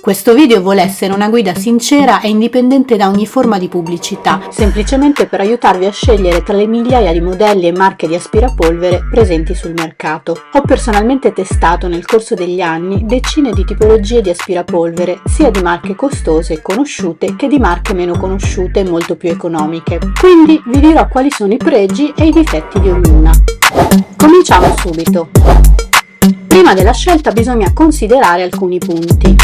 Questo video vuole essere una guida sincera e indipendente da ogni forma di pubblicità, semplicemente per aiutarvi a scegliere tra le migliaia di modelli e marche di aspirapolvere presenti sul mercato. Ho personalmente testato nel corso degli anni decine di tipologie di aspirapolvere, sia di marche costose e conosciute che di marche meno conosciute e molto più economiche. Quindi vi dirò quali sono i pregi e i difetti di ognuna. Cominciamo subito. Prima della scelta bisogna considerare alcuni punti.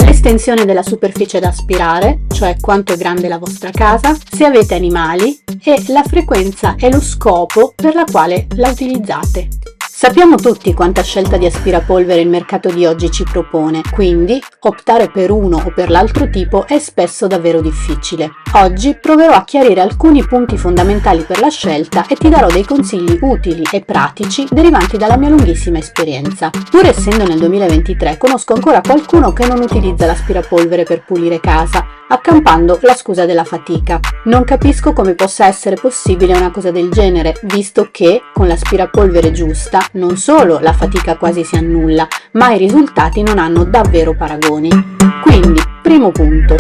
L'estensione della superficie da aspirare, cioè quanto è grande la vostra casa, se avete animali e la frequenza e lo scopo per la quale la utilizzate. Sappiamo tutti quanta scelta di aspirapolvere il mercato di oggi ci propone, quindi optare per uno o per l'altro tipo è spesso davvero difficile. Oggi proverò a chiarire alcuni punti fondamentali per la scelta e ti darò dei consigli utili e pratici derivanti dalla mia lunghissima esperienza. Pur essendo nel 2023, conosco ancora qualcuno che non utilizza l'aspirapolvere per pulire casa, accampando la scusa della fatica. Non capisco come possa essere possibile una cosa del genere, visto che con l'aspirapolvere giusta non solo la fatica quasi si annulla, ma i risultati non hanno davvero paragoni. Quindi, primo punto.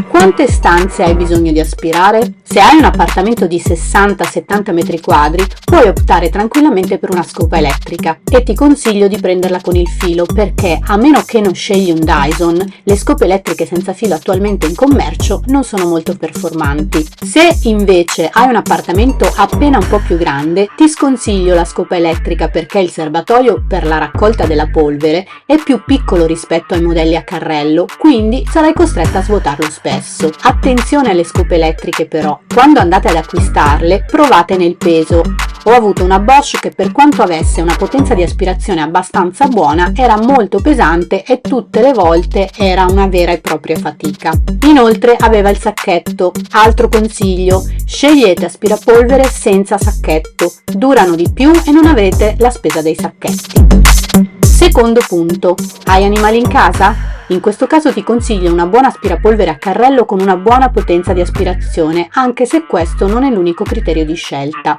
Quante stanze hai bisogno di aspirare? Se hai un appartamento di 60-70 metri quadri, puoi optare tranquillamente per una scopa elettrica e ti consiglio di prenderla con il filo perché, a meno che non scegli un Dyson, le scope elettriche senza filo attualmente in commercio non sono molto performanti. Se invece hai un appartamento appena un po' più grande, ti sconsiglio la scopa elettrica perché il serbatoio per la raccolta della polvere è più piccolo rispetto ai modelli a carrello, quindi sarai costretta a svuotarlo spesso. Attenzione alle scope elettriche però, quando andate ad acquistarle provate nel peso. Ho avuto una Bosch che per quanto avesse una potenza di aspirazione abbastanza buona era molto pesante e tutte le volte era una vera e propria fatica. Inoltre aveva il sacchetto. Altro consiglio, scegliete aspirapolvere senza sacchetto, durano di più e non avete la spesa dei sacchetti. Secondo punto, hai animali in casa? In questo caso ti consiglio una buona aspirapolvere a carrello con una buona potenza di aspirazione, anche se questo non è l'unico criterio di scelta.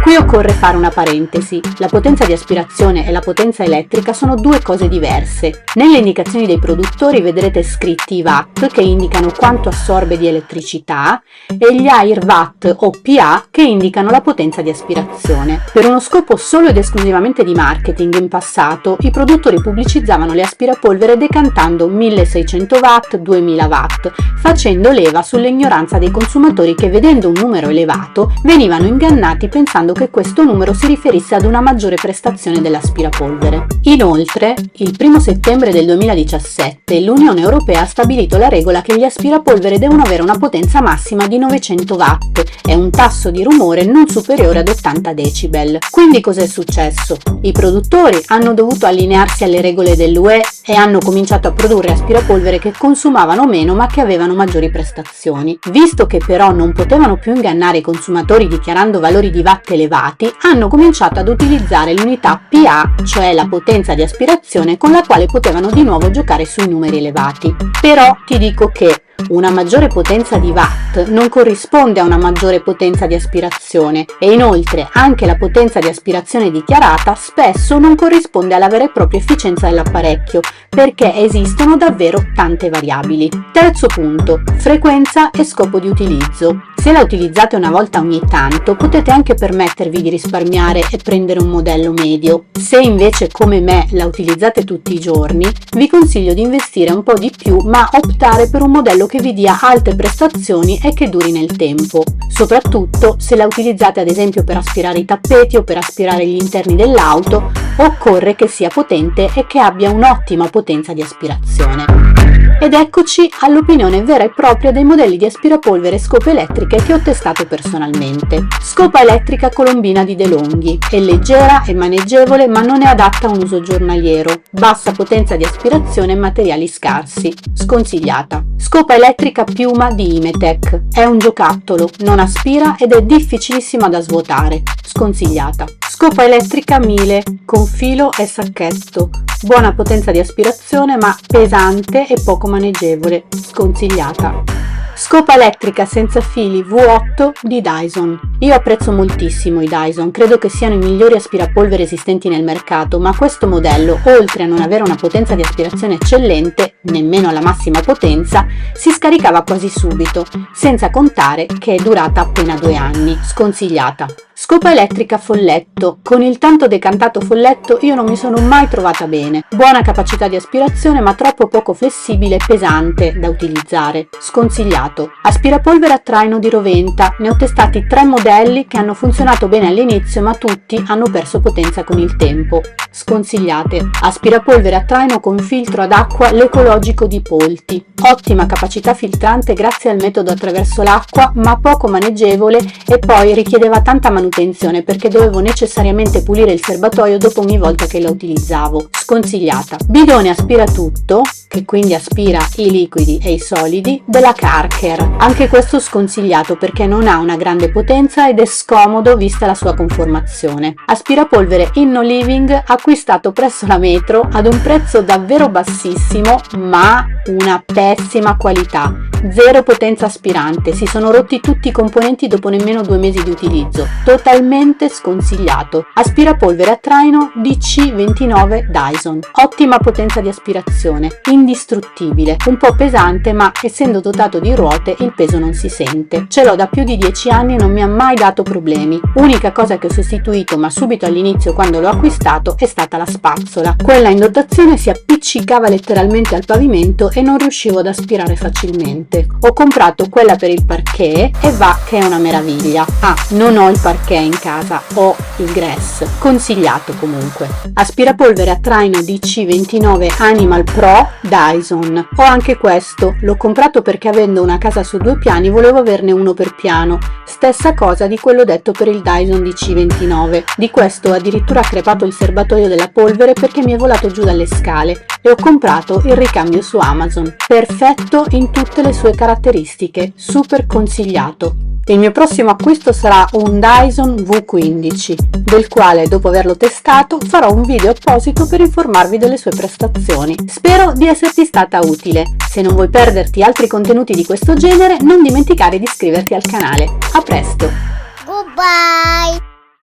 Qui occorre fare una parentesi, la potenza di aspirazione e la potenza elettrica sono due cose diverse. Nelle indicazioni dei produttori vedrete scritti i watt che indicano quanto assorbe di elettricità e gli Airwatt o PA che indicano la potenza di aspirazione. Per uno scopo solo ed esclusivamente di marketing in passato, i produttori pubblicizzavano le aspirapolvere decantando 1600 watt, 2000 watt, facendo leva sull'ignoranza dei consumatori che vedendo un numero elevato venivano ingannati pensando che questo numero si riferisse ad una maggiore prestazione dell'aspirapolvere. Inoltre, il 1 settembre del 2017 l'Unione Europea ha stabilito la regola che gli aspirapolvere devono avere una potenza massima di 900 watt e un tasso di rumore non superiore ad 80 decibel. Quindi cos'è successo? I produttori hanno dovuto allinearsi alle regole dell'UE e hanno cominciato a produrre aspirapolvere che consumavano meno ma che avevano maggiori prestazioni. Visto che però non potevano più ingannare i consumatori dichiarando valori di watt elevati, hanno cominciato ad utilizzare l'unità PA, cioè la potenza di aspirazione con la quale potevano di nuovo giocare sui numeri elevati. Però ti dico che una maggiore potenza di watt non corrisponde a una maggiore potenza di aspirazione e inoltre anche la potenza di aspirazione dichiarata spesso non corrisponde alla vera e propria efficienza dell'apparecchio perché esistono davvero tante variabili. Terzo punto, frequenza e scopo di utilizzo. Se la utilizzate una volta ogni tanto potete anche permettervi di risparmiare e prendere un modello medio. Se invece come me la utilizzate tutti i giorni, vi consiglio di investire un po' di più ma optare per un modello che vi dia alte prestazioni e che duri nel tempo, soprattutto se la utilizzate ad esempio per aspirare i tappeti o per aspirare gli interni dell'auto, occorre che sia potente e che abbia un'ottima potenza di aspirazione. Ed eccoci all'opinione vera e propria dei modelli di aspirapolvere e scope elettriche che ho testato personalmente. Scopa elettrica Colombina di DeLonghi, è leggera e maneggevole ma non è adatta a un uso giornaliero, bassa potenza di aspirazione e materiali scarsi, sconsigliata. Scopa elettrica Piuma di Imetec, è un giocattolo, non aspira ed è difficilissima da svuotare, sconsigliata. Scopa elettrica Miele, con filo e sacchetto, buona potenza di aspirazione ma pesante e poco maneggevole, sconsigliata. Scopa elettrica senza fili V8 di Dyson. Io apprezzo moltissimo i Dyson, credo che siano i migliori aspirapolvere esistenti nel mercato, ma questo modello, oltre a non avere una potenza di aspirazione eccellente, nemmeno alla massima potenza, si scaricava quasi subito, senza contare che è durata appena 2 anni, sconsigliata. Scopa elettrica folletto. Con il tanto decantato folletto io non mi sono mai trovata bene. Buona capacità di aspirazione ma troppo poco flessibile e pesante da utilizzare. Sconsigliato. Aspirapolvere a traino di Roventa. Ne ho testati 3 modelli che hanno funzionato bene all'inizio ma tutti hanno perso potenza con il tempo. Sconsigliate. Aspirapolvere a traino con filtro ad acqua l'ecologico di Polti. Ottima capacità filtrante grazie al metodo attraverso l'acqua ma poco maneggevole e poi richiedeva tanta manutenzione perché dovevo necessariamente pulire il serbatoio dopo ogni volta che la utilizzavo. Sconsigliata. Bidone aspiratutto, che quindi aspira i liquidi e i solidi, della Karcher. Anche questo sconsigliato perché non ha una grande potenza ed è scomodo vista la sua conformazione. Aspirapolvere Inno Living acquistato presso la Metro ad un prezzo davvero bassissimo ma una pessima qualità. Zero potenza aspirante, si sono rotti tutti i componenti dopo nemmeno 2 mesi di utilizzo. Totalmente sconsigliato. Aspirapolvere a traino DC29 Dyson. Ottima potenza di aspirazione, indistruttibile, un po' pesante ma essendo dotato di ruote il peso non si sente. Ce l'ho da più di 10 anni e non mi ha mai dato problemi. Unica cosa che ho sostituito ma subito all'inizio quando l'ho acquistato è stata la spazzola. Quella in dotazione si appiccicava letteralmente al pavimento e non riuscivo ad aspirare facilmente. Ho comprato quella per il parquet e va che è una meraviglia. Non ho il parquet in casa, ho il grass. Consigliato comunque. Aspirapolvere a traino DC29 Animal Pro Dyson. Ho anche questo, l'ho comprato perché avendo una casa su 2 piani volevo averne uno per piano. Stessa cosa di quello detto per il Dyson DC29. Di questo ho addirittura crepato il serbatoio della polvere perché mi è volato giù dalle scale e ho comprato il ricambio su Amazon. Perfetto in tutte le sue caratteristiche, super consigliato. Il mio prossimo acquisto sarà un Dyson V15, del quale dopo averlo testato farò un video apposito per informarvi delle sue prestazioni. Spero di esserti stata utile. Se non vuoi perderti altri contenuti di questo genere, non dimenticare di iscriverti al canale. A presto! Goodbye!